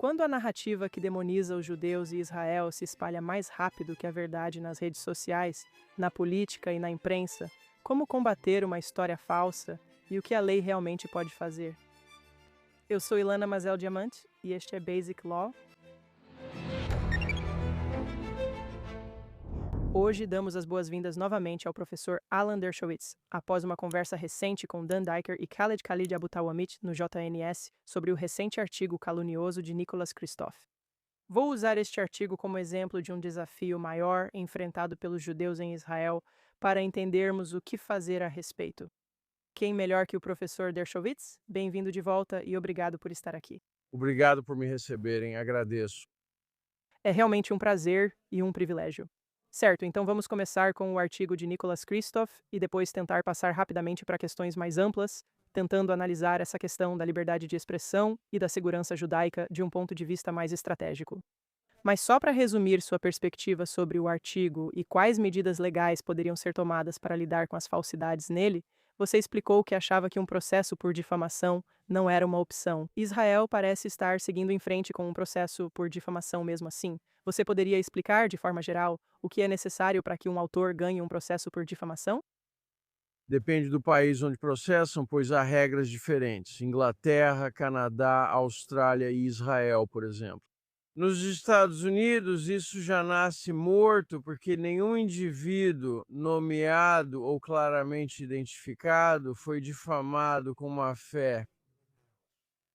Quando a narrativa que demoniza os judeus e Israel se espalha mais rápido que a verdade nas redes sociais, na política e na imprensa, como combater uma história falsa e o que a lei realmente pode fazer? Eu sou Ilana Mazel Diamante e este é Basic Law. Hoje damos as boas-vindas novamente ao professor Alan Dershowitz, após uma conversa recente com Dan Diker e Khalid Abutawamit no JNS sobre o recente artigo calunioso de Nicholas Kristof. Vou usar este artigo como exemplo de um desafio maior enfrentado pelos judeus em Israel para entendermos o que fazer a respeito. Quem melhor que o professor Dershowitz? Bem-vindo de volta e obrigado por estar aqui. Obrigado por me receberem, agradeço. É realmente um prazer e um privilégio. Certo, então vamos começar com o artigo de Nicholas Kristof e depois tentar passar rapidamente para questões mais amplas, tentando analisar essa questão da liberdade de expressão e da segurança judaica de um ponto de vista mais estratégico. Mas só para resumir sua perspectiva sobre o artigo e quais medidas legais poderiam ser tomadas para lidar com as falsidades nele, você explicou que achava que um processo por difamação não era uma opção. Israel parece estar seguindo em frente com um processo por difamação mesmo assim. Você poderia explicar, de forma geral, o que é necessário para que um autor ganhe um processo por difamação? Depende do país onde processam, pois há regras diferentes. Inglaterra, Canadá, Austrália e Israel, por exemplo. Nos Estados Unidos, isso já nasce morto porque nenhum indivíduo nomeado ou claramente identificado foi difamado com má fé.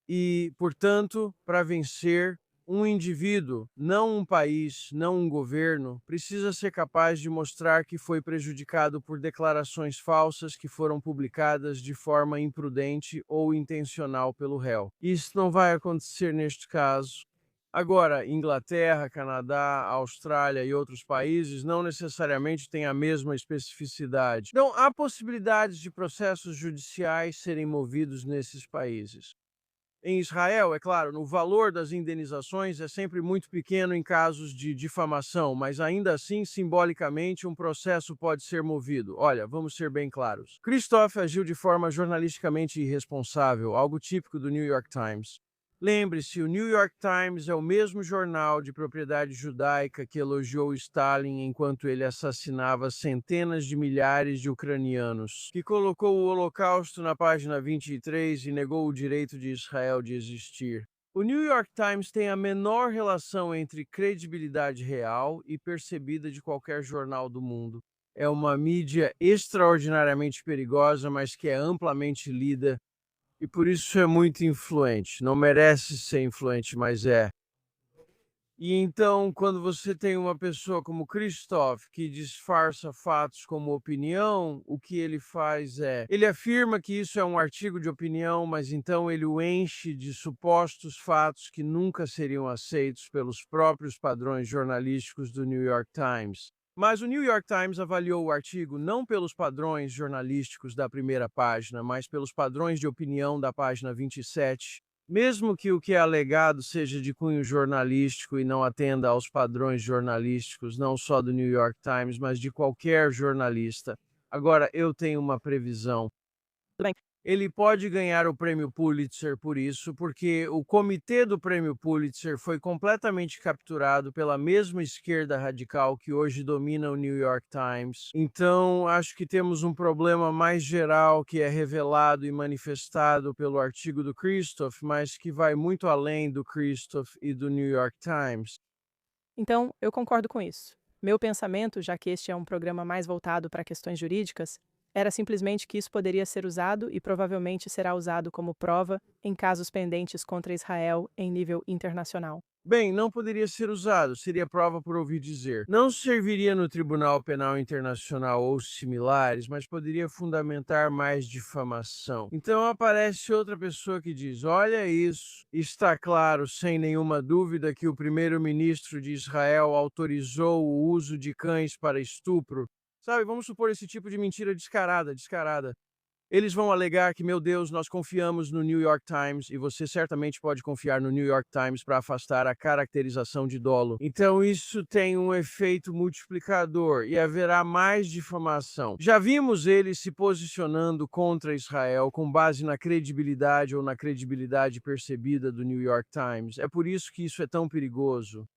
E, portanto, para vencer, um indivíduo, não um país, não um governo, precisa ser capaz de mostrar que foi prejudicado por declarações falsas que foram publicadas de forma imprudente ou intencional pelo réu. Isso não vai acontecer neste caso. Agora, Inglaterra, Canadá, Austrália e outros países não necessariamente têm a mesma especificidade. Então, há possibilidades de processos judiciais serem movidos nesses países. Em Israel, é claro, o valor das indenizações é sempre muito pequeno em casos de difamação, mas ainda assim, simbolicamente, um processo pode ser movido. Olha, vamos ser bem claros. Christoph agiu de forma jornalisticamente irresponsável, algo típico do New York Times. Lembre-se, o New York Times é o mesmo jornal de propriedade judaica que elogiou Stalin enquanto ele assassinava centenas de milhares de ucranianos, que colocou o Holocausto na página 23 e negou o direito de Israel de existir. O New York Times tem a menor relação entre credibilidade real e percebida de qualquer jornal do mundo. É uma mídia extraordinariamente perigosa, mas que é amplamente lida e por isso é muito influente. Não merece ser influente, mas é. E então, quando você tem uma pessoa como Christoph, que disfarça fatos como opinião, o que ele faz é, ele afirma que isso é um artigo de opinião, mas então ele o enche de supostos fatos que nunca seriam aceitos pelos próprios padrões jornalísticos do New York Times. Mas o New York Times avaliou o artigo não pelos padrões jornalísticos da primeira página, mas pelos padrões de opinião da página 27. Mesmo que o que é alegado seja de cunho jornalístico e não atenda aos padrões jornalísticos, não só do New York Times, mas de qualquer jornalista. Agora, eu tenho uma previsão. Tudo bem. Ele pode ganhar o prêmio Pulitzer por isso, porque o comitê do prêmio Pulitzer foi completamente capturado pela mesma esquerda radical que hoje domina o New York Times. Então, acho que temos um problema mais geral que é revelado e manifestado pelo artigo do Christoph, mas que vai muito além do Christoph e do New York Times. Então, eu concordo com isso. Meu pensamento, já que este é um programa mais voltado para questões jurídicas, era simplesmente que isso poderia ser usado e provavelmente será usado como prova em casos pendentes contra Israel em nível internacional. Bem, não poderia ser usado, seria prova por ouvir dizer. Não serviria no Tribunal Penal Internacional ou similares, mas poderia fundamentar mais difamação. Então aparece outra pessoa que diz: olha isso, está claro, sem nenhuma dúvida, que o primeiro-ministro de Israel autorizou o uso de cães para estupro. Sabe, vamos supor esse tipo de mentira descarada. Eles vão alegar que, meu Deus, nós confiamos no New York Times e você certamente pode confiar no New York Times para afastar a caracterização de dolo. Então, isso tem um efeito multiplicador e haverá mais difamação. Já vimos eles se posicionando contra Israel com base na credibilidade ou na credibilidade percebida do New York Times. É por isso que isso é tão perigoso.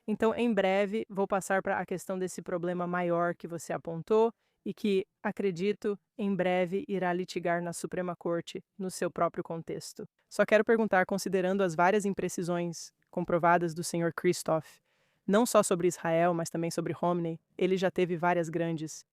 Então, em breve, vou passar para a questão desse problema maior que você apontou e que, acredito, em breve irá litigar na Suprema Corte no seu próprio contexto. Só quero perguntar, considerando as várias imprecisões comprovadas do Sr. Christoph, não só sobre Israel, mas também sobre Romney, ele já teve várias grandes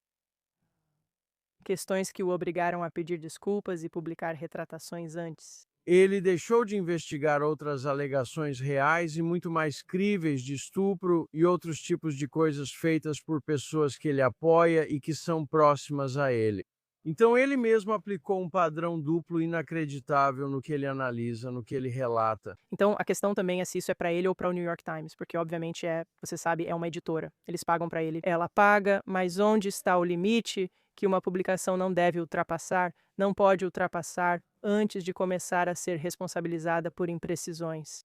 questões que o obrigaram a pedir desculpas e publicar retratações antes. Ele deixou de investigar outras alegações reais e muito mais críveis de estupro e outros tipos de coisas feitas por pessoas que ele apoia e que são próximas a ele. Então, ele mesmo aplicou um padrão duplo inacreditável no que ele analisa, no que ele relata. Então, a questão também é se isso é para ele ou para o New York Times, porque obviamente você sabe, é uma editora. Eles pagam para ele. Ela paga, mas onde está o limite que uma publicação não deve ultrapassar, não pode ultrapassar antes de começar a ser responsabilizada por imprecisões?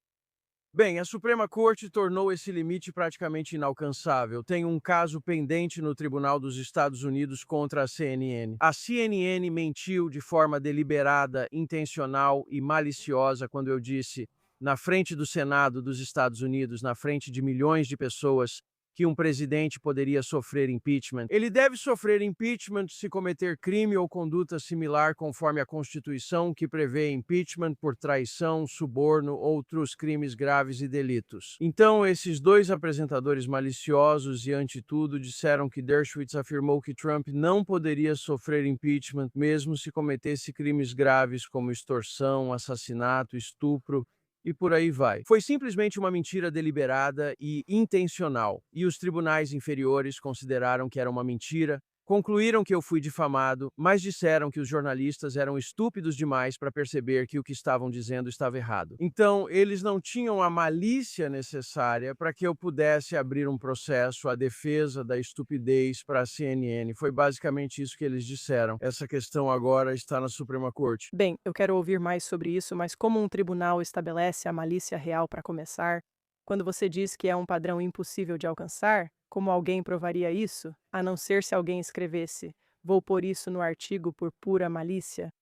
Bem, a Suprema Corte tornou esse limite praticamente inalcançável. Tem um caso pendente no Tribunal dos Estados Unidos contra a CNN. A CNN mentiu de forma deliberada, intencional e maliciosa quando eu disse, na frente do Senado dos Estados Unidos, na frente de milhões de pessoas, que um presidente poderia sofrer impeachment. Ele deve sofrer impeachment se cometer crime ou conduta similar conforme a Constituição, que prevê impeachment por traição, suborno, outros crimes graves e delitos. Então, esses dois apresentadores maliciosos e, ante tudo, disseram que Dershowitz afirmou que Trump não poderia sofrer impeachment mesmo se cometesse crimes graves como extorsão, assassinato, estupro e por aí vai. Foi simplesmente uma mentira deliberada e intencional, e os tribunais inferiores consideraram que era uma mentira, concluíram que eu fui difamado, mas disseram que os jornalistas eram estúpidos demais para perceber que o que estavam dizendo estava errado. Então, eles não tinham a malícia necessária para que eu pudesse abrir um processo à defesa da estupidez para a CNN. Foi basicamente isso que eles disseram. Essa questão agora está na Suprema Corte. Bem, eu quero ouvir mais sobre isso, mas como um tribunal estabelece a malícia real para começar? Quando você diz que é um padrão impossível de alcançar, como alguém provaria isso, a não ser se alguém escrevesse: vou pôr isso no artigo por pura malícia?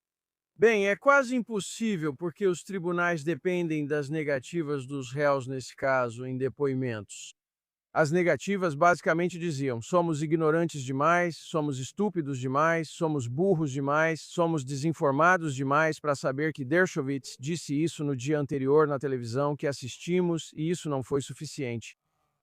Bem, é quase impossível porque os tribunais dependem das negativas dos réus nesse caso, em depoimentos. As negativas basicamente diziam: somos ignorantes demais, somos estúpidos demais, somos burros demais, somos desinformados demais para saber que Dershowitz disse isso no dia anterior na televisão que assistimos e isso não foi suficiente.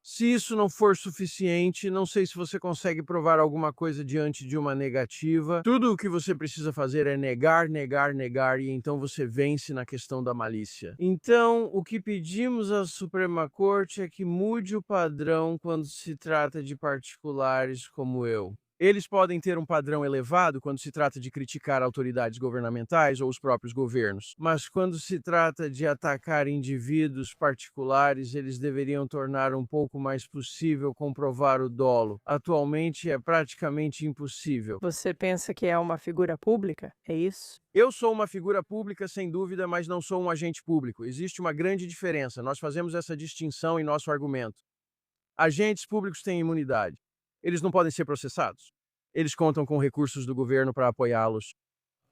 Se isso não for suficiente, não sei se você consegue provar alguma coisa diante de uma negativa. Tudo o que você precisa fazer é negar, negar, negar, e então você vence na questão da malícia. Então, o que pedimos à Suprema Corte é que mude o padrão quando se trata de particulares como eu. Eles podem ter um padrão elevado quando se trata de criticar autoridades governamentais ou os próprios governos, mas quando se trata de atacar indivíduos particulares, eles deveriam tornar um pouco mais possível comprovar o dolo. Atualmente é praticamente impossível. Você pensa que é uma figura pública? É isso? Eu sou uma figura pública, sem dúvida, mas não sou um agente público. Existe uma grande diferença. Nós fazemos essa distinção em nosso argumento. Agentes públicos têm imunidade. Eles não podem ser processados. Eles contam com recursos do governo para apoiá-los.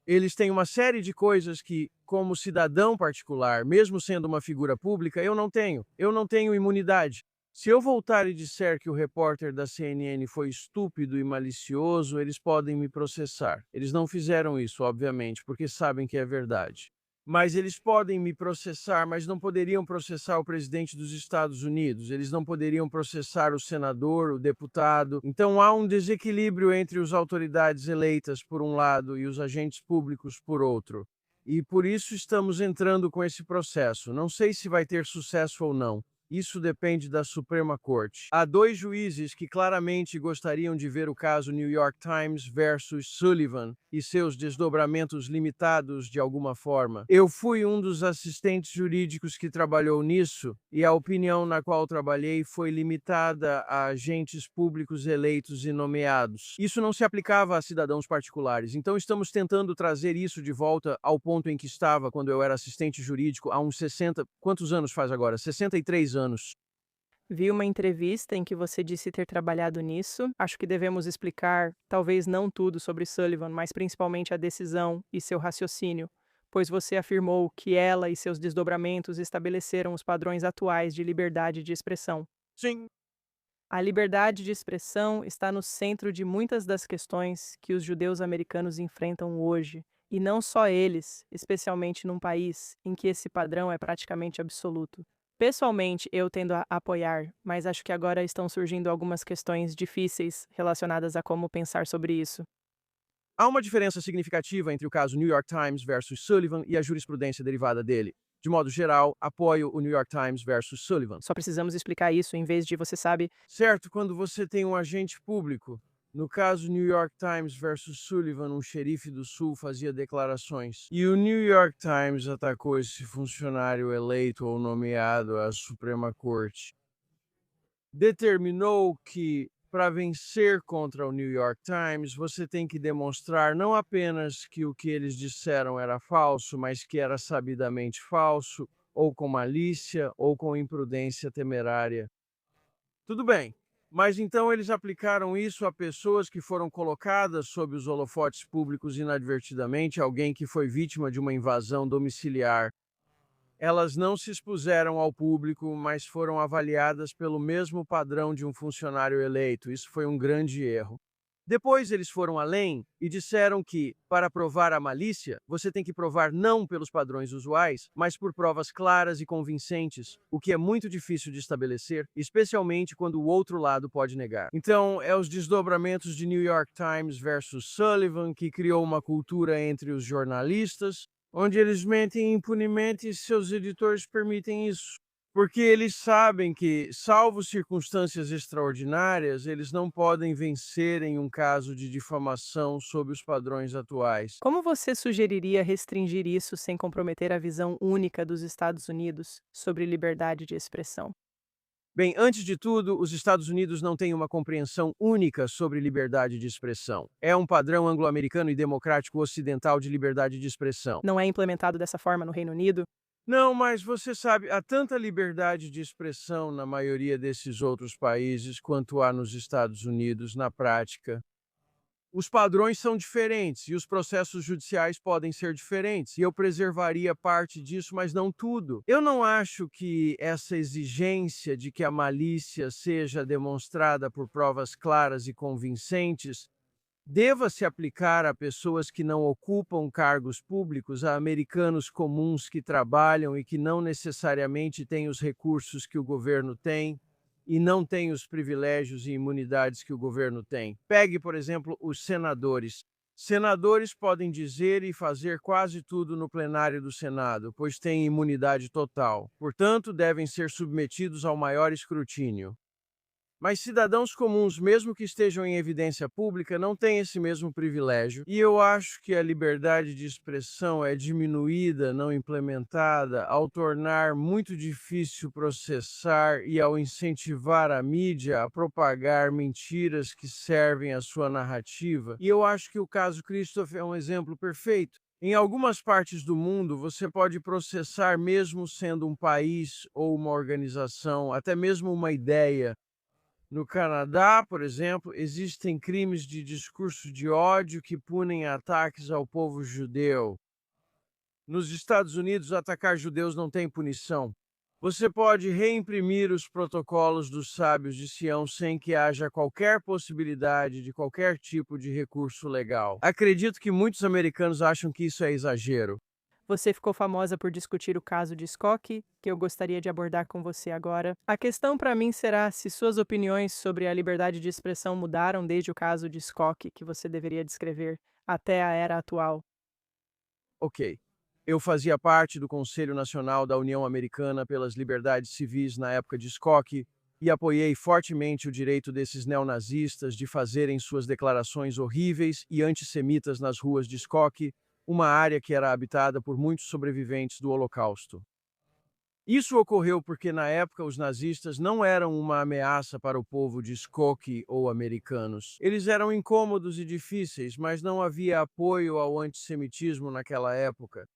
Eles têm uma série de coisas que, como cidadão particular, mesmo sendo uma figura pública, eu não tenho. Eu não tenho imunidade. Se eu voltar e disser que o repórter da CNN foi estúpido e malicioso, eles podem me processar. Eles não fizeram isso, obviamente, porque sabem que é verdade. Mas eles podem me processar, mas não poderiam processar o presidente dos Estados Unidos, eles não poderiam processar o senador, o deputado. Então há um desequilíbrio entre as autoridades eleitas, por um lado, e os agentes públicos, por outro. E por isso estamos entrando com esse processo. Não sei se vai ter sucesso ou não, Isso depende da Suprema Corte. Há dois juízes que claramente gostariam de ver o caso New York Times versus Sullivan e seus desdobramentos limitados de alguma forma. Eu fui um dos assistentes jurídicos que trabalhou nisso e a opinião na qual trabalhei foi limitada a agentes públicos eleitos e nomeados. Isso não se aplicava a cidadãos particulares. Então estamos tentando trazer isso de volta ao ponto em que estava quando eu era assistente jurídico há uns 60. Quantos anos faz agora? 63 anos. Vi uma entrevista em que você disse ter trabalhado nisso. Acho que devemos explicar, talvez não tudo sobre Sullivan, mas principalmente a decisão e seu raciocínio, pois você afirmou que ela e seus desdobramentos estabeleceram os padrões atuais de liberdade de expressão. Sim. A liberdade de expressão está no centro de muitas das questões que os judeus americanos enfrentam hoje, e não só eles, especialmente num país em que esse padrão é praticamente absoluto. Pessoalmente, eu tendo a apoiar, mas acho que agora estão surgindo algumas questões difíceis relacionadas a como pensar sobre isso. Há uma diferença significativa entre o caso New York Times versus Sullivan e a jurisprudência derivada dele. De modo geral, apoio o New York Times versus Sullivan. Só precisamos explicar isso em vez de você sabe. Certo, quando você tem um agente público. No caso New York Times versus Sullivan, um xerife do Sul fazia declarações. E o New York Times atacou esse funcionário eleito ou nomeado à Suprema Corte. Determinou que, para vencer contra o New York Times, você tem que demonstrar não apenas que o que eles disseram era falso, mas que era sabidamente falso, ou com malícia, ou com imprudência temerária. Tudo bem, mas então eles aplicaram isso a pessoas que foram colocadas sob os holofotes públicos inadvertidamente, alguém que foi vítima de uma invasão domiciliar. Elas não se expuseram ao público, mas foram avaliadas pelo mesmo padrão de um funcionário eleito. Isso foi um grande erro. Depois eles foram além e disseram que, para provar a malícia, você tem que provar não pelos padrões usuais, mas por provas claras e convincentes, o que é muito difícil de estabelecer, especialmente quando o outro lado pode negar. Então, é os desdobramentos de New York Times versus Sullivan que criou uma cultura entre os jornalistas, onde eles mentem impunemente e seus editores permitem isso. Porque eles sabem que, salvo circunstâncias extraordinárias, eles não podem vencer em um caso de difamação sob os padrões atuais. Como você sugeriria restringir isso sem comprometer a visão única dos Estados Unidos sobre liberdade de expressão? Bem, antes de tudo, os Estados Unidos não têm uma compreensão única sobre liberdade de expressão. É um padrão anglo-americano e democrático ocidental de liberdade de expressão. Não é implementado dessa forma no Reino Unido? Não, mas você sabe, há tanta liberdade de expressão na maioria desses outros países quanto há nos Estados Unidos na prática. Os padrões são diferentes e os processos judiciais podem ser diferentes, e eu preservaria parte disso, mas não tudo. Eu não acho que essa exigência de que a malícia seja demonstrada por provas claras e convincentes deva se aplicar a pessoas que não ocupam cargos públicos, a americanos comuns que trabalham e que não necessariamente têm os recursos que o governo tem e não têm os privilégios e imunidades que o governo tem. Pegue, por exemplo, os senadores. Senadores podem dizer e fazer quase tudo no plenário do Senado, pois têm imunidade total. Portanto, devem ser submetidos ao maior escrutínio. Mas cidadãos comuns, mesmo que estejam em evidência pública, não têm esse mesmo privilégio. E eu acho que a liberdade de expressão é diminuída, não implementada, ao tornar muito difícil processar e ao incentivar a mídia a propagar mentiras que servem à sua narrativa. E eu acho que o caso Christoph é um exemplo perfeito. Em algumas partes do mundo, você pode processar mesmo sendo um país ou uma organização, até mesmo uma ideia. No Canadá, por exemplo, existem crimes de discurso de ódio que punem ataques ao povo judeu. Nos Estados Unidos, atacar judeus não tem punição. Você pode reimprimir os protocolos dos sábios de Sião sem que haja qualquer possibilidade de qualquer tipo de recurso legal. Acredito que muitos americanos acham que isso é exagero. Você ficou famosa por discutir o caso de Scott, que eu gostaria de abordar com você agora. A questão para mim será se suas opiniões sobre a liberdade de expressão mudaram desde o caso de Scott, que você deveria descrever, até a era atual. Ok. Eu fazia parte do Conselho Nacional da União Americana pelas Liberdades Civis na época de Skokie e apoiei fortemente o direito desses neonazistas de fazerem suas declarações horríveis e antissemitas nas ruas de Skokie, uma área que era habitada por muitos sobreviventes do Holocausto. Isso ocorreu porque, na época, os nazistas não eram uma ameaça para o povo de Skokie ou americanos. Eles eram incômodos e difíceis, mas não havia apoio ao antissemitismo naquela época.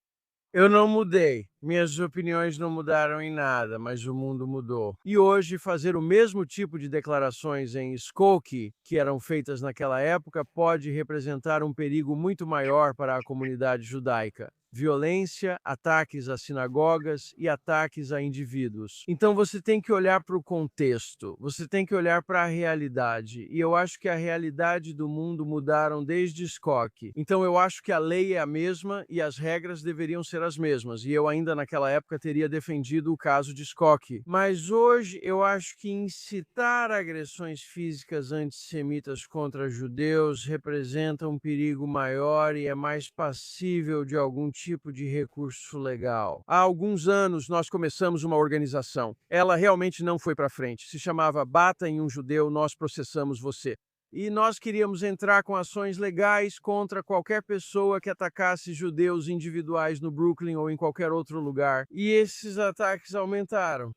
Eu não mudei. Minhas opiniões não mudaram em nada, mas o mundo mudou. E hoje, fazer o mesmo tipo de declarações em Skokie, que eram feitas naquela época, pode representar um perigo muito maior para a comunidade judaica. Violência, ataques a sinagogas e ataques a indivíduos. Então você tem que olhar para o contexto, você tem que olhar para a realidade. E eu acho que a realidade do mundo mudaram desde Skokie. Então eu acho que a lei é a mesma e as regras deveriam ser as mesmas. E eu ainda naquela época teria defendido o caso de Skokie. Mas hoje eu acho que incitar agressões físicas antissemitas contra judeus representa um perigo maior e é mais passível de algum tipo de recurso legal. Há alguns anos nós começamos uma organização. Ela realmente não foi para frente. Se chamava Bata em um Judeu, nós processamos você. E nós queríamos entrar com ações legais contra qualquer pessoa que atacasse judeus individuais no Brooklyn ou em qualquer outro lugar. E esses ataques aumentaram.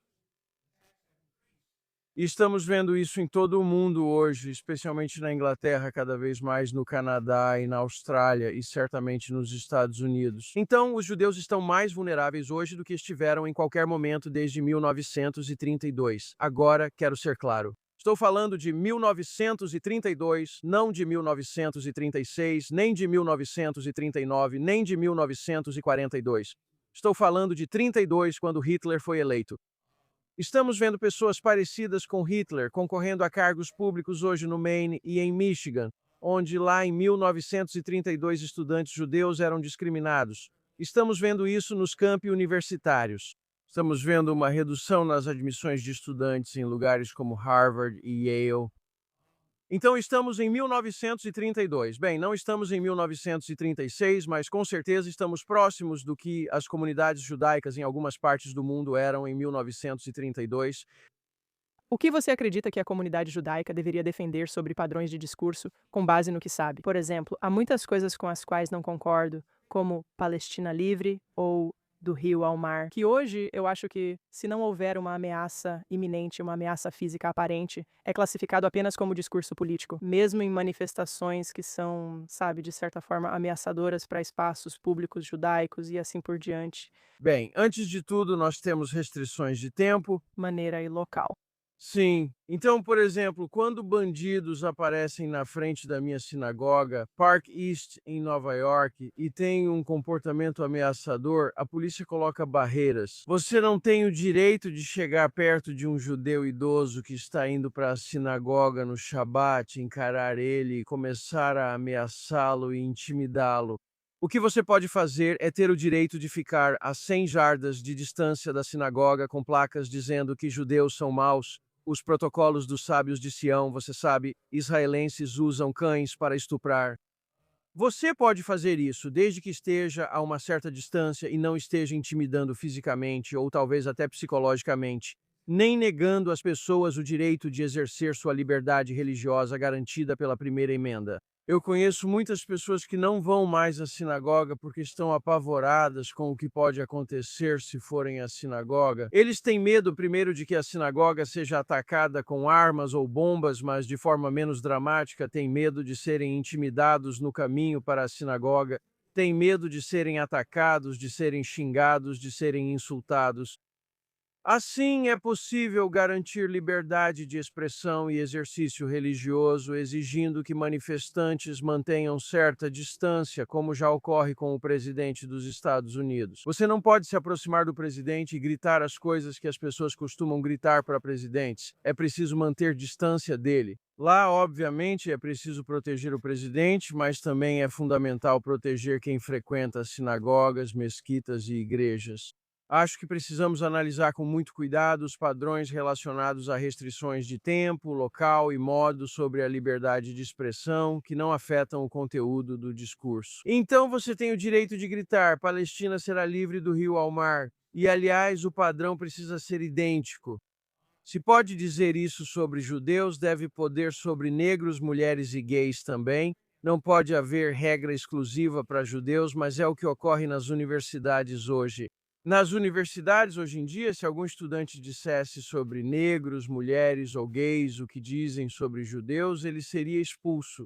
E estamos vendo isso em todo o mundo hoje, especialmente na Inglaterra, cada vez mais no Canadá e na Austrália e certamente nos Estados Unidos. Então, os judeus estão mais vulneráveis hoje do que estiveram em qualquer momento desde 1932. Agora, quero ser claro. Estou falando de 1932, não de 1936, nem de 1939, nem de 1942. Estou falando de 32, quando Hitler foi eleito. Estamos vendo pessoas parecidas com Hitler concorrendo a cargos públicos hoje no Maine e em Michigan, onde lá em 1932 estudantes judeus eram discriminados. Estamos vendo isso nos campi universitários. Estamos vendo uma redução nas admissões de estudantes em lugares como Harvard e Yale. Então estamos em 1932. Bem, não estamos em 1936, mas com certeza estamos próximos do que as comunidades judaicas em algumas partes do mundo eram em 1932. O que você acredita que a comunidade judaica deveria defender sobre padrões de discurso com base no que sabe? Por exemplo, há muitas coisas com as quais não concordo, como Palestina livre ou do rio ao mar, que hoje eu acho que, se não houver uma ameaça iminente, uma ameaça física aparente, é classificado apenas como discurso político, mesmo em manifestações que são, sabe, de certa forma ameaçadoras para espaços públicos judaicos e assim por diante, Bem, antes de tudo, nós temos restrições de tempo. maneira e local. Sim. Então, por exemplo, quando bandidos aparecem na frente da minha sinagoga, Park East, em Nova York, e têm um comportamento ameaçador, a polícia coloca barreiras. Você não tem o direito de chegar perto de um judeu idoso que está indo para a sinagoga no Shabat, encarar ele e começar a ameaçá-lo e intimidá-lo. O que você pode fazer é ter o direito de ficar a 100 jardas de distância da sinagoga com placas dizendo que judeus são maus. Os protocolos dos sábios de Sião, você sabe, israelenses usam cães para estuprar. Você pode fazer isso desde que esteja a uma certa distância e não esteja intimidando fisicamente ou talvez até psicologicamente, nem negando às pessoas o direito de exercer sua liberdade religiosa garantida pela primeira emenda. Eu conheço muitas pessoas que não vão mais à sinagoga porque estão apavoradas com o que pode acontecer se forem à sinagoga. Eles têm medo, primeiro, de que a sinagoga seja atacada com armas ou bombas, mas de forma menos dramática, têm medo de serem intimidados no caminho para a sinagoga, têm medo de serem atacados, de serem xingados, de serem insultados. Assim, é possível garantir liberdade de expressão e exercício religioso, exigindo que manifestantes mantenham certa distância, como já ocorre com o presidente dos Estados Unidos. Você não pode se aproximar do presidente e gritar as coisas que as pessoas costumam gritar para presidentes. É preciso manter distância dele. Lá, obviamente, é preciso proteger o presidente, mas também é fundamental proteger quem frequenta sinagogas, mesquitas e igrejas. Acho que precisamos analisar com muito cuidado os padrões relacionados a restrições de tempo, local e modo sobre a liberdade de expressão que não afetam o conteúdo do discurso. Então você tem o direito de gritar: Palestina será livre do rio ao mar. E, aliás, o padrão precisa ser idêntico. Se pode dizer isso sobre judeus, deve poder sobre negros, mulheres e gays também. Não pode haver regra exclusiva para judeus, mas é o que ocorre nas universidades hoje. Nas universidades, hoje em dia, se algum estudante dissesse sobre negros, mulheres ou gays o que dizem sobre judeus, ele seria expulso.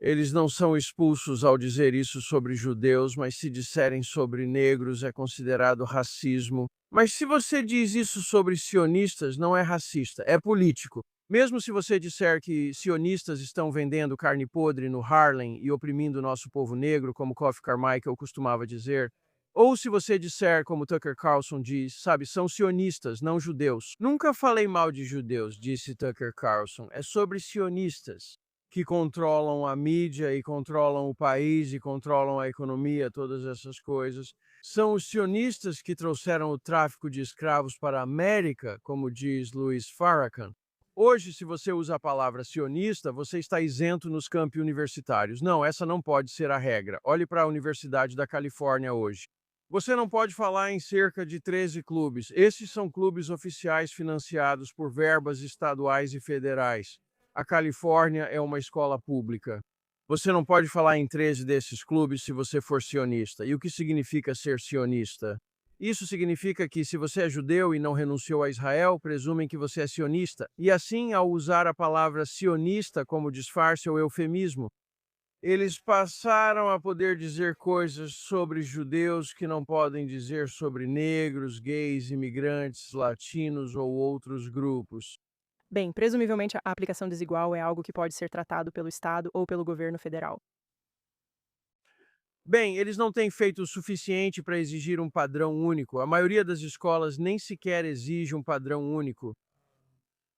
Eles não são expulsos ao dizer isso sobre judeus, mas se disserem sobre negros é considerado racismo. Mas se você diz isso sobre sionistas, não é racista, é político. Mesmo se você disser que sionistas estão vendendo carne podre no Harlem e oprimindo nosso povo negro, como Kofi Carmichael costumava dizer, ou se você disser, como Tucker Carlson diz, sabe, são sionistas, não judeus. Nunca falei mal de judeus, disse Tucker Carlson. É sobre sionistas que controlam a mídia e controlam o país e controlam a economia, todas essas coisas. São os sionistas que trouxeram o tráfico de escravos para a América, como diz Louis Farrakhan. Hoje, se você usa a palavra sionista, você está isento nos campi universitários. Não, essa não pode ser a regra. Olhe para a Universidade da Califórnia hoje. Você não pode falar em cerca de 13 clubes. Esses são clubes oficiais financiados por verbas estaduais e federais. A Califórnia é uma escola pública. Você não pode falar em 13 desses clubes se você for sionista. E o que significa ser sionista? Isso significa que, se você é judeu e não renunciou a Israel, presumem que você é sionista. E assim, ao usar a palavra sionista como disfarce ou eufemismo, eles passaram a poder dizer coisas sobre judeus que não podem dizer sobre negros, gays, imigrantes, latinos ou outros grupos. Bem, presumivelmente a aplicação desigual é algo que pode ser tratado pelo Estado ou pelo governo federal. Bem, eles não têm feito o suficiente para exigir um padrão único. A maioria das escolas nem sequer exige um padrão único.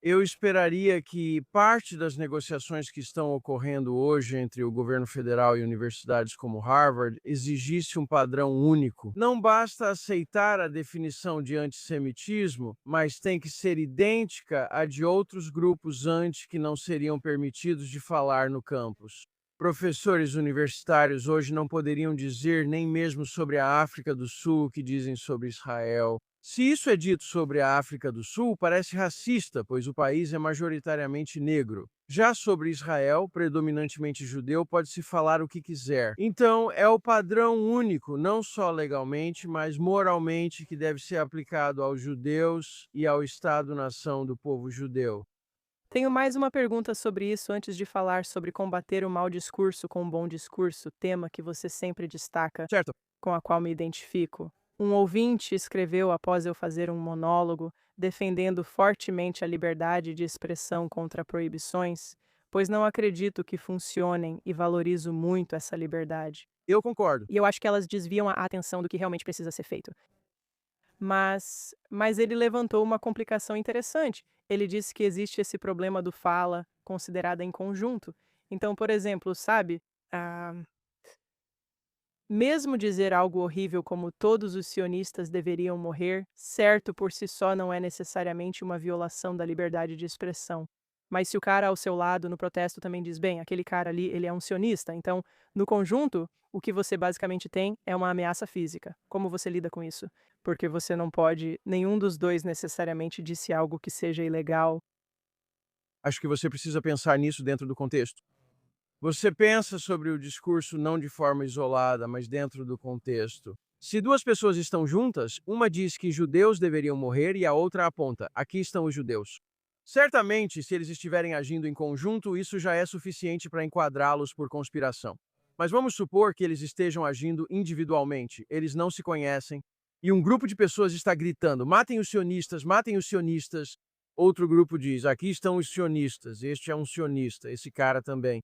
Eu esperaria que parte das negociações que estão ocorrendo hoje entre o governo federal e universidades como Harvard exigisse um padrão único. Não basta aceitar a definição de antissemitismo, mas tem que ser idêntica à de outros grupos anti que não seriam permitidos de falar no campus. Professores universitários hoje não poderiam dizer nem mesmo sobre a África do Sul o que dizem sobre Israel. Se isso é dito sobre a África do Sul, parece racista, pois o país é majoritariamente negro. Já sobre Israel, predominantemente judeu, pode-se falar o que quiser. Então, é o padrão único, não só legalmente, mas moralmente, que deve ser aplicado aos judeus e ao Estado-nação do povo judeu. Tenho mais uma pergunta sobre isso antes de falar sobre combater o mau discurso com um bom discurso, tema que você sempre destaca, Certo. com a qual me identifico. Um ouvinte escreveu após eu fazer um monólogo defendendo fortemente a liberdade de expressão contra proibições, pois não acredito que funcionem e valorizo muito essa liberdade. Eu concordo. E eu acho que elas desviam a atenção do que realmente precisa ser feito. Mas ele levantou uma complicação interessante. Ele disse que existe esse problema do fala considerada em conjunto. Então, por exemplo, sabe, ah, mesmo dizer algo horrível como todos os sionistas deveriam morrer, certo por si só não é necessariamente uma violação da liberdade de expressão. Mas se o cara ao seu lado no protesto também diz, bem, aquele cara ali, ele é um sionista, então, no conjunto, o que você basicamente tem é uma ameaça física. Como você lida com isso? Porque você não pode, nenhum dos dois necessariamente disse algo que seja ilegal. Acho que você precisa pensar nisso dentro do contexto. Você pensa sobre o discurso não de forma isolada, mas dentro do contexto. Se duas pessoas estão juntas, uma diz que judeus deveriam morrer e a outra aponta: aqui estão os judeus. Certamente, se eles estiverem agindo em conjunto, isso já é suficiente para enquadrá-los por conspiração. Mas vamos supor que eles estejam agindo individualmente, eles não se conhecem, e um grupo de pessoas está gritando: matem os sionistas, matem os sionistas. Outro grupo diz: aqui estão os sionistas, este é um sionista, esse cara também.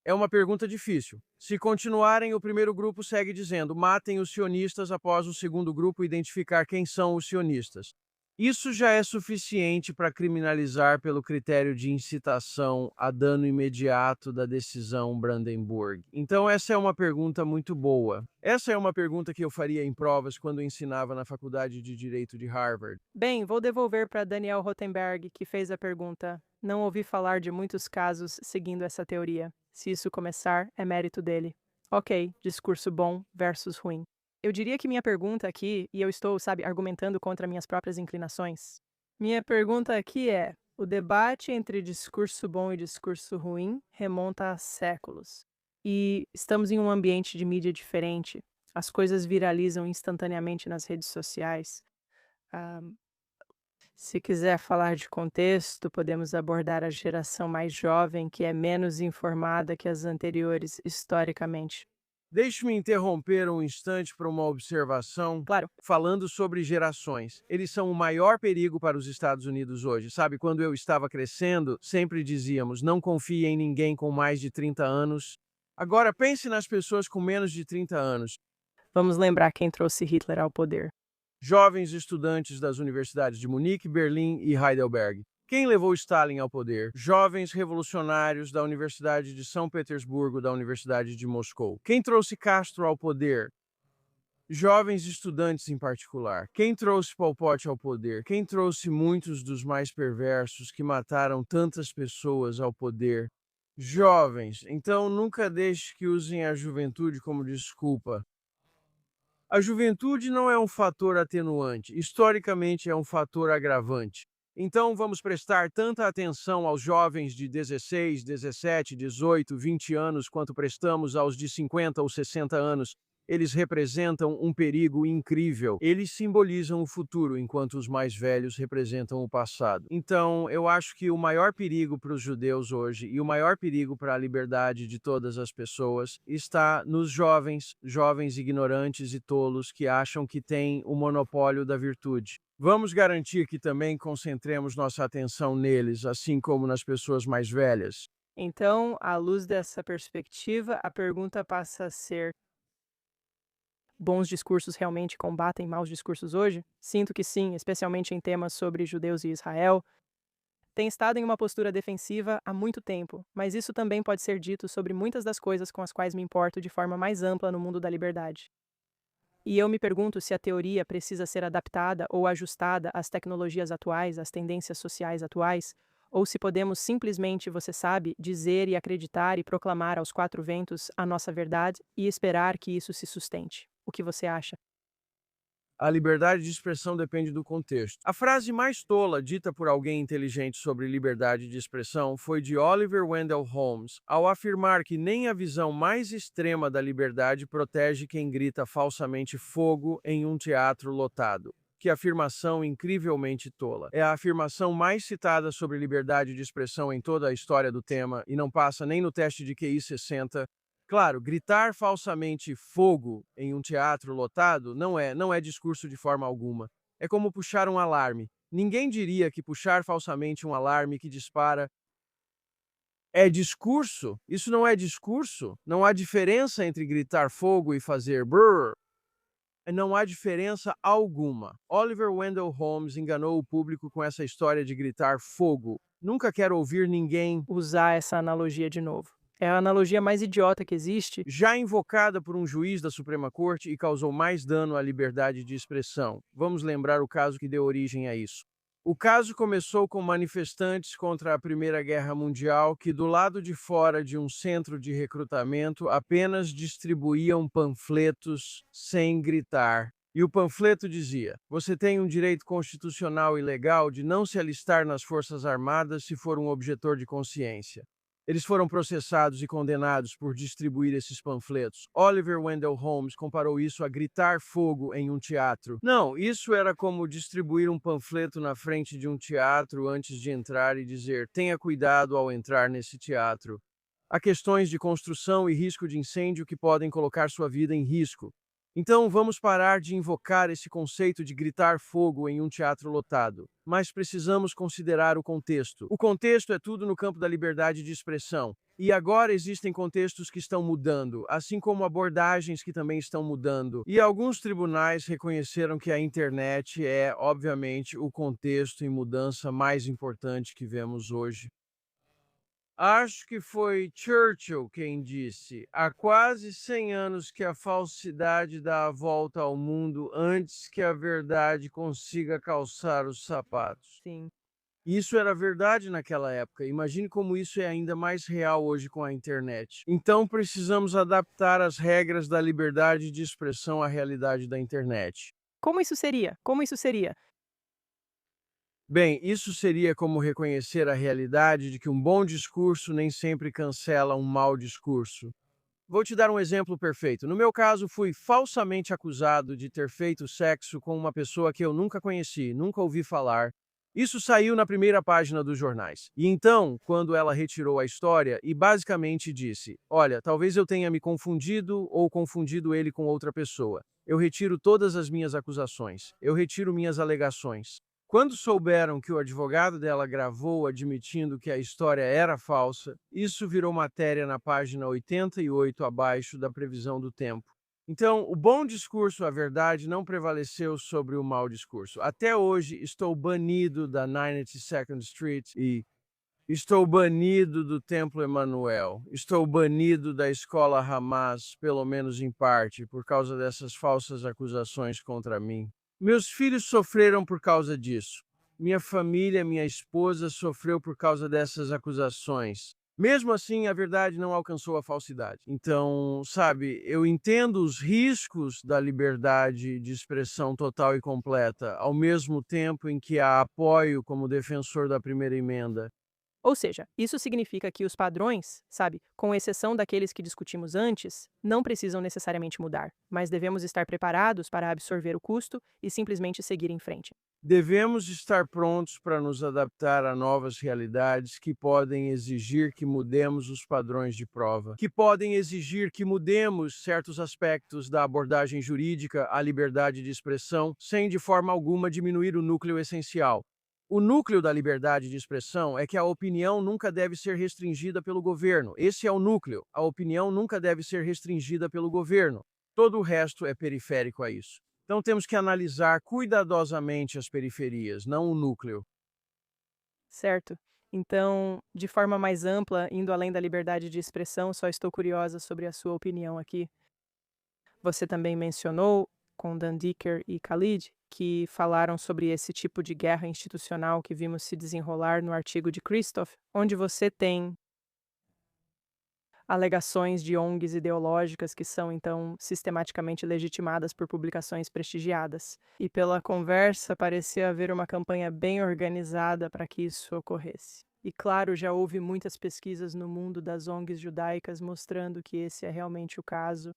É uma pergunta difícil. Se continuarem, o primeiro grupo segue dizendo: matem os sionistas, após o segundo grupo identificar quem são os sionistas. Isso já é suficiente para criminalizar pelo critério de incitação a dano imediato da decisão Brandenburg. Então, essa é uma pergunta muito boa. Essa é uma pergunta que eu faria em provas quando ensinava na Faculdade de Direito de Harvard. Bem, vou devolver para Daniel Rotenberg, que fez a pergunta. Não ouvi falar de muitos casos seguindo essa teoria. Se isso começar, é mérito dele. Ok, discurso bom versus ruim. Eu diria que minha pergunta aqui, e eu estou, sabe, argumentando contra minhas próprias inclinações. Minha pergunta aqui é: o debate entre discurso bom e discurso ruim remonta a séculos. E estamos em um ambiente de mídia diferente. As coisas viralizam instantaneamente nas redes sociais. Ah, Se quiser falar de contexto, podemos abordar a geração mais jovem, que é menos informada que as anteriores historicamente. Deixe-me interromper um instante para uma observação. Claro. Falando sobre gerações, eles são o maior perigo para os Estados Unidos hoje. Sabe, quando eu estava crescendo, sempre dizíamos: não confie em ninguém com mais de 30 anos. Agora pense nas pessoas com menos de 30 anos. Vamos lembrar quem trouxe Hitler ao poder. Jovens estudantes das universidades de Munique, Berlim e Heidelberg. Quem levou Stalin ao poder? Jovens revolucionários da Universidade de São Petersburgo, da Universidade de Moscou. Quem trouxe Castro ao poder? Jovens estudantes em particular. Quem trouxe Pol Pot ao poder? Quem trouxe muitos dos mais perversos que mataram tantas pessoas ao poder? Jovens. Então nunca deixe que usem a juventude como desculpa. A juventude não é um fator atenuante, historicamente é um fator agravante. Então vamos prestar tanta atenção aos jovens de 16, 17, 18, 20 anos quanto prestamos aos de 50 ou 60 anos. Eles representam um perigo incrível. Eles simbolizam o futuro, enquanto os mais velhos representam o passado. Então, eu acho que o maior perigo para os judeus hoje e o maior perigo para a liberdade de todas as pessoas está nos jovens, jovens ignorantes e tolos que acham que têm o monopólio da virtude. Vamos garantir que também concentremos nossa atenção neles, assim como nas pessoas mais velhas. Então, à luz dessa perspectiva, a pergunta passa a ser: bons discursos realmente combatem maus discursos hoje? Sinto que sim, especialmente em temas sobre judeus e Israel. Tem estado em uma postura defensiva há muito tempo, mas isso também pode ser dito sobre muitas das coisas com as quais me importo de forma mais ampla no mundo da liberdade. E eu me pergunto se a teoria precisa ser adaptada ou ajustada às tecnologias atuais, às tendências sociais atuais, ou se podemos simplesmente, você sabe, dizer e acreditar e proclamar aos quatro ventos a nossa verdade e esperar que isso se sustente. O que você acha? A liberdade de expressão depende do contexto. A frase mais tola dita por alguém inteligente sobre liberdade de expressão foi de Oliver Wendell Holmes, ao afirmar que nem a visão mais extrema da liberdade protege quem grita falsamente fogo em um teatro lotado. Que afirmação incrivelmente tola. É a afirmação mais citada sobre liberdade de expressão em toda a história do tema e não passa nem no teste de QI 60. Claro, gritar falsamente fogo em um teatro lotado não é discurso de forma alguma. É como puxar um alarme. Ninguém diria que puxar falsamente um alarme que dispara é discurso. Isso não é discurso. Não há diferença entre gritar fogo e fazer brrr. Não há diferença alguma. Oliver Wendell Holmes enganou o público com essa história de gritar fogo. Nunca quero ouvir ninguém Usar essa analogia de novo. É a analogia mais idiota que existe. já invocada por um juiz da Suprema Corte e causou mais dano à liberdade de expressão. Vamos lembrar o caso que deu origem a isso. O caso começou com manifestantes contra a Primeira Guerra Mundial que, do lado de fora de um centro de recrutamento, apenas distribuíam panfletos sem gritar. E o panfleto dizia: você tem um direito constitucional e legal de não se alistar nas Forças Armadas se for um objetor de consciência. Eles foram processados e condenados por distribuir esses panfletos. Oliver Wendell Holmes comparou isso a gritar fogo em um teatro. Não, isso era como distribuir um panfleto na frente de um teatro antes de entrar e dizer: tenha cuidado ao entrar nesse teatro. Há questões de construção e risco de incêndio que podem colocar sua vida em risco. Então vamos parar de invocar esse conceito de gritar fogo em um teatro lotado. Mas precisamos considerar o contexto. O contexto é tudo no campo da liberdade de expressão. E agora existem contextos que estão mudando, assim como abordagens que também estão mudando. E alguns tribunais reconheceram que a internet é, obviamente, o contexto em mudança mais importante que vemos hoje. Acho que foi Churchill quem disse: há quase 100 anos que a falsidade dá a volta ao mundo antes que a verdade consiga calçar os sapatos. Sim. Isso era verdade naquela época. Imagine como isso é ainda mais real hoje com a internet. Então precisamos adaptar as regras da liberdade de expressão à realidade da internet. Como isso seria? Como isso seria? Bem, isso seria como reconhecer a realidade de que um bom discurso nem sempre cancela um mau discurso. Vou te dar um exemplo perfeito. No meu caso, fui falsamente acusado de ter feito sexo com uma pessoa que eu nunca conheci, nunca ouvi falar. Isso saiu na primeira página dos jornais. E então, quando ela retirou a história e basicamente disse: olha, talvez eu tenha me confundido ou confundido ele com outra pessoa. Eu retiro todas as minhas acusações. Eu retiro minhas alegações. Quando souberam que o advogado dela gravou admitindo que a história era falsa, isso virou matéria na página 88 abaixo da previsão do tempo. Então, o bom discurso, a verdade, não prevaleceu sobre o mau discurso. Até hoje, estou banido da 92nd Street e estou banido do Templo Emanuel. Estou banido da escola Hamas, pelo menos em parte, por causa dessas falsas acusações contra mim. Meus filhos sofreram por causa disso. Minha família, minha esposa sofreu por causa dessas acusações. Mesmo assim, a verdade não alcançou a falsidade. Então, sabe, eu entendo os riscos da liberdade de expressão total e completa, ao mesmo tempo em que a apoio como defensor da primeira emenda. Ou seja, isso significa que os padrões, sabe, com exceção daqueles que discutimos antes, não precisam necessariamente mudar, mas devemos estar preparados para absorver o custo e simplesmente seguir em frente. Devemos estar prontos para nos adaptar a novas realidades que podem exigir que mudemos os padrões de prova, que podem exigir que mudemos certos aspectos da abordagem jurídica à liberdade de expressão, sem de forma alguma diminuir o núcleo essencial. O núcleo da liberdade de expressão é que a opinião nunca deve ser restringida pelo governo. Esse é o núcleo. A opinião nunca deve ser restringida pelo governo. Todo o resto é periférico a isso. Então temos que analisar cuidadosamente as periferias, não o núcleo. Certo? Então, de forma mais ampla, indo além da liberdade de expressão, só estou curiosa sobre a sua opinião aqui. Você também mencionou, com Dan Dicker e Khalid, que falaram sobre esse tipo de guerra institucional que vimos se desenrolar no artigo de Christoph, onde você tem alegações de ONGs ideológicas que são, então, sistematicamente legitimadas por publicações prestigiadas. E pela conversa, parecia haver uma campanha bem organizada para que isso ocorresse. E claro, já houve muitas pesquisas no mundo das ONGs judaicas mostrando que esse é realmente o caso.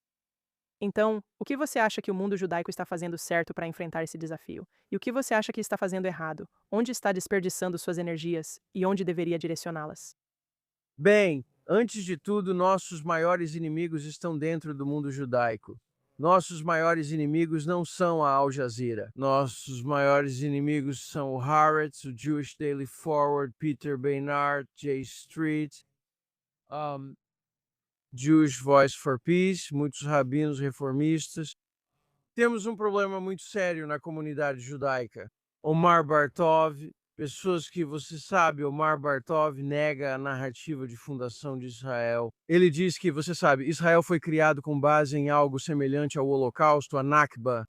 Então, o que você acha que o mundo judaico está fazendo certo para enfrentar esse desafio? E o que você acha que está fazendo errado? Onde está desperdiçando suas energias e onde deveria direcioná-las? Bem, antes de tudo, nossos maiores inimigos estão dentro do mundo judaico. Nossos maiores inimigos não são a Al Jazeera. Nossos maiores inimigos são o Haaretz, o Jewish Daily Forward, Peter Beinart, Jay Street, um, Jewish Voice for Peace, muitos rabinos reformistas. Temos um problema muito sério na comunidade judaica. Omar Bartov, pessoas que você sabe, Omar Bartov nega a narrativa de fundação de Israel. Ele diz que, você sabe, Israel foi criado com base em algo semelhante ao Holocausto, a Nakba.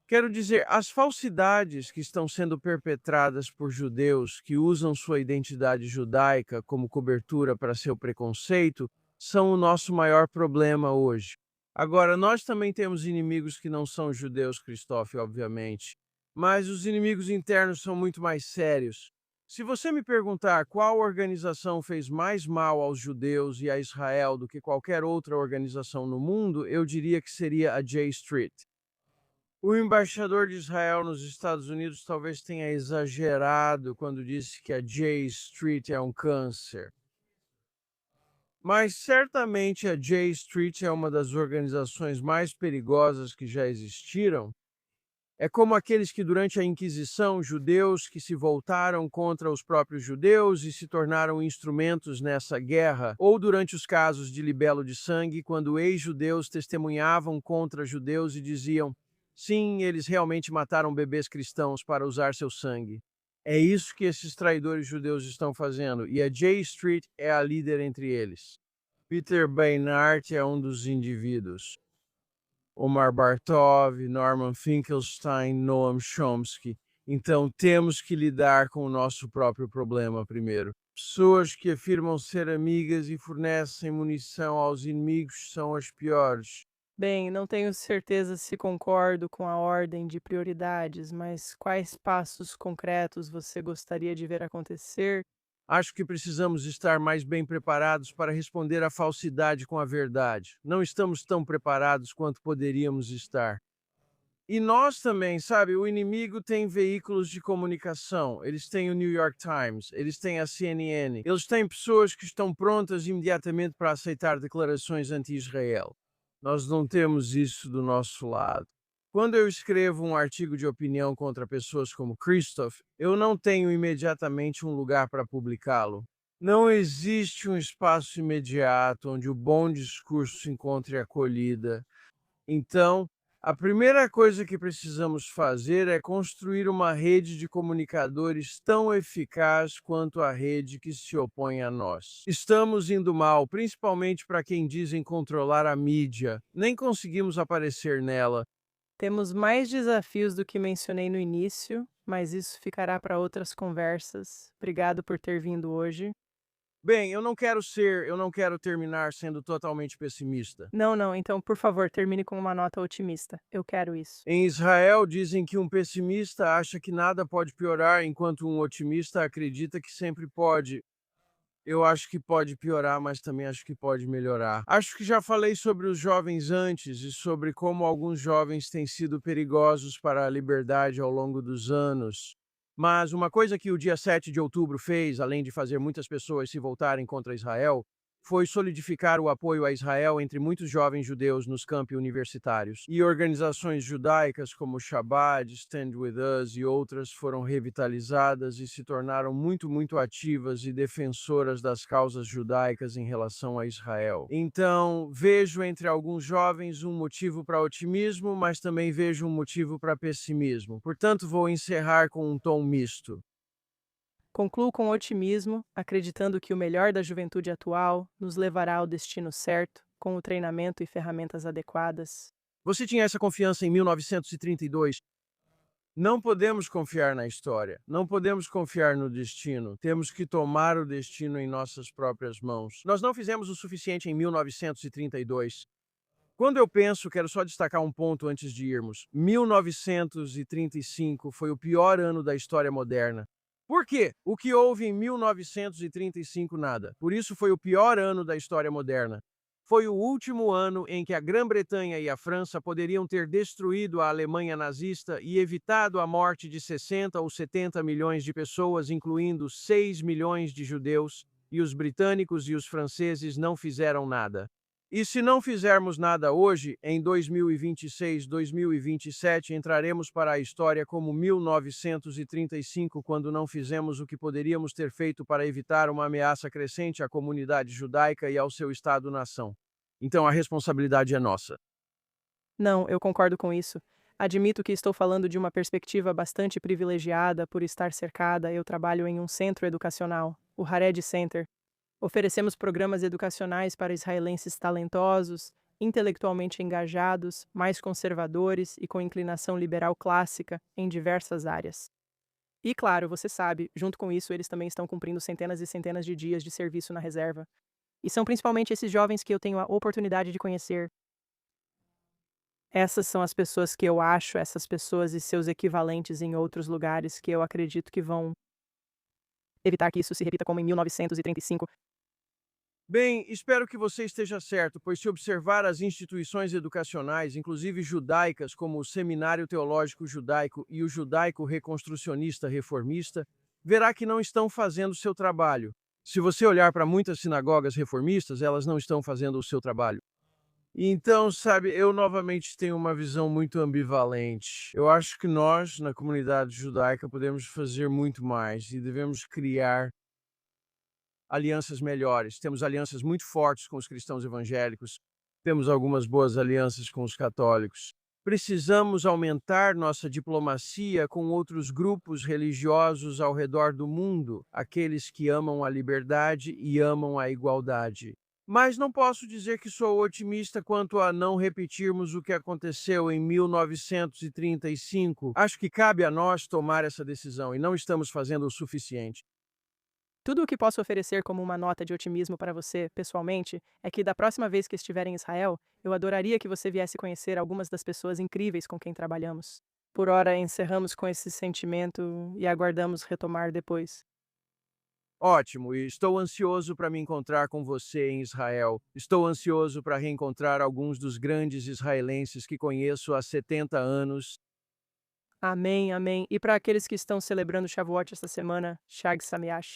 Quero dizer, as falsidades que estão sendo perpetradas por judeus que usam sua identidade judaica como cobertura para seu preconceito são o nosso maior problema hoje. Agora, nós também temos inimigos que não são judeus, Christoph, obviamente, mas os inimigos internos são muito mais sérios. Se você me perguntar qual organização fez mais mal aos judeus e a Israel do que qualquer outra organização no mundo, eu diria que seria a J Street. O embaixador de Israel nos Estados Unidos talvez tenha exagerado quando disse que a J Street é um câncer. Mas certamente a J Street é uma das organizações mais perigosas que já existiram. É como aqueles que, durante a Inquisição, judeus que se voltaram contra os próprios judeus e se tornaram instrumentos nessa guerra, ou durante os casos de libelo de sangue, quando ex-judeus testemunhavam contra judeus e diziam: sim, eles realmente mataram bebês cristãos para usar seu sangue. É isso que esses traidores judeus estão fazendo, e a J Street é a líder entre eles. Peter Beinart é um dos indivíduos. Omar Bartov, Norman Finkelstein, Noam Chomsky. Então temos que lidar com o nosso próprio problema primeiro. Pessoas que afirmam ser amigas e fornecem munição aos inimigos são as piores. Bem, não tenho certeza se concordo com a ordem de prioridades, mas quais passos concretos você gostaria de ver acontecer? Acho que precisamos estar mais bem preparados para responder à falsidade com a verdade. Não estamos tão preparados quanto poderíamos estar. E nós também, sabe, o inimigo tem veículos de comunicação, eles têm o New York Times, eles têm a CNN, eles têm pessoas que estão prontas imediatamente para aceitar declarações anti-Israel. Nós não temos isso do nosso lado. Quando eu escrevo um artigo de opinião contra pessoas como Christoph, eu não tenho imediatamente um lugar para publicá-lo. Não existe um espaço imediato onde o bom discurso encontre acolhida. Então, a primeira coisa que precisamos fazer é construir uma rede de comunicadores tão eficaz quanto a rede que se opõe a nós. Estamos indo mal, principalmente para quem dizem controlar a mídia. Nem conseguimos aparecer nela. Temos mais desafios do que mencionei no início, mas isso ficará para outras conversas. Obrigado por ter vindo hoje. Bem, eu não quero terminar sendo totalmente pessimista. Não, não, então, por favor, termine com uma nota otimista. Eu quero isso. Em Israel, dizem que um pessimista acha que nada pode piorar, enquanto um otimista acredita que sempre pode. Eu acho que pode piorar, mas também acho que pode melhorar. Acho que já falei sobre os jovens antes e sobre como alguns jovens têm sido perigosos para a liberdade ao longo dos anos. Mas uma coisa que o dia 7 de outubro fez, além de fazer muitas pessoas se voltarem contra Israel, foi solidificar o apoio a Israel entre muitos jovens judeus nos campi universitários. E organizações judaicas como Shabbat, Stand With Us e outras foram revitalizadas e se tornaram muito ativas e defensoras das causas judaicas em relação a Israel. Então, vejo entre alguns jovens um motivo para otimismo, mas também vejo um motivo para pessimismo. Portanto, vou encerrar com um tom misto. Concluo com otimismo, acreditando que o melhor da juventude atual nos levará ao destino certo, com o treinamento e ferramentas adequadas. Você tinha essa confiança em 1932? Não podemos confiar na história, não podemos confiar no destino. Temos que tomar o destino em nossas próprias mãos. Nós não fizemos o suficiente em 1932. Quando eu penso, quero só destacar um ponto antes de irmos. 1935 foi o pior ano da história moderna. Por quê? O que houve em 1935? Nada. Por isso foi o pior ano da história moderna. Foi o último ano em que a Grã-Bretanha e a França poderiam ter destruído a Alemanha nazista e evitado a morte de 60 ou 70 milhões de pessoas, incluindo 6 milhões de judeus, e os britânicos e os franceses não fizeram nada. E se não fizermos nada hoje, em 2026, 2027, entraremos para a história como 1935, quando não fizemos o que poderíamos ter feito para evitar uma ameaça crescente à comunidade judaica e ao seu Estado-nação. Então a responsabilidade é nossa. Não, eu concordo com isso. Admito que estou falando de uma perspectiva bastante privilegiada por estar cercada. Eu trabalho em um centro educacional, o Hared Center. Oferecemos programas educacionais para israelenses talentosos, intelectualmente engajados, mais conservadores e com inclinação liberal clássica em diversas áreas. E claro, você sabe, junto com isso, eles também estão cumprindo centenas e centenas de dias de serviço na reserva. E são principalmente esses jovens que eu tenho a oportunidade de conhecer. Essas são as pessoas que eu acho, essas pessoas e seus equivalentes em outros lugares que eu acredito que vão evitar que isso se repita como em 1935. Bem, espero que você esteja certo, pois se observar as instituições educacionais, inclusive judaicas, como o Seminário Teológico Judaico e o Judaico Reconstrucionista Reformista, verá que não estão fazendo seu trabalho. Se você olhar para muitas sinagogas reformistas, elas não estão fazendo o seu trabalho. Então, sabe, eu novamente tenho uma visão muito ambivalente. Eu acho que nós, na comunidade judaica, podemos fazer muito mais e devemos criar alianças melhores. Temos alianças muito fortes com os cristãos evangélicos, temos algumas boas alianças com os católicos. Precisamos aumentar nossa diplomacia com outros grupos religiosos ao redor do mundo, aqueles que amam a liberdade e amam a igualdade. Mas não posso dizer que sou otimista quanto a não repetirmos o que aconteceu em 1935. Acho que cabe a nós tomar essa decisão e não estamos fazendo o suficiente. Tudo o que posso oferecer como uma nota de otimismo para você, pessoalmente, é que da próxima vez que estiver em Israel, eu adoraria que você viesse conhecer algumas das pessoas incríveis com quem trabalhamos. Por hora, encerramos com esse sentimento e aguardamos retomar depois. Ótimo, e estou ansioso para me encontrar com você em Israel. Estou ansioso para reencontrar alguns dos grandes israelenses que conheço há 70 anos. Amém, amém. E para aqueles que estão celebrando Shavuot esta semana, Shag Sameach.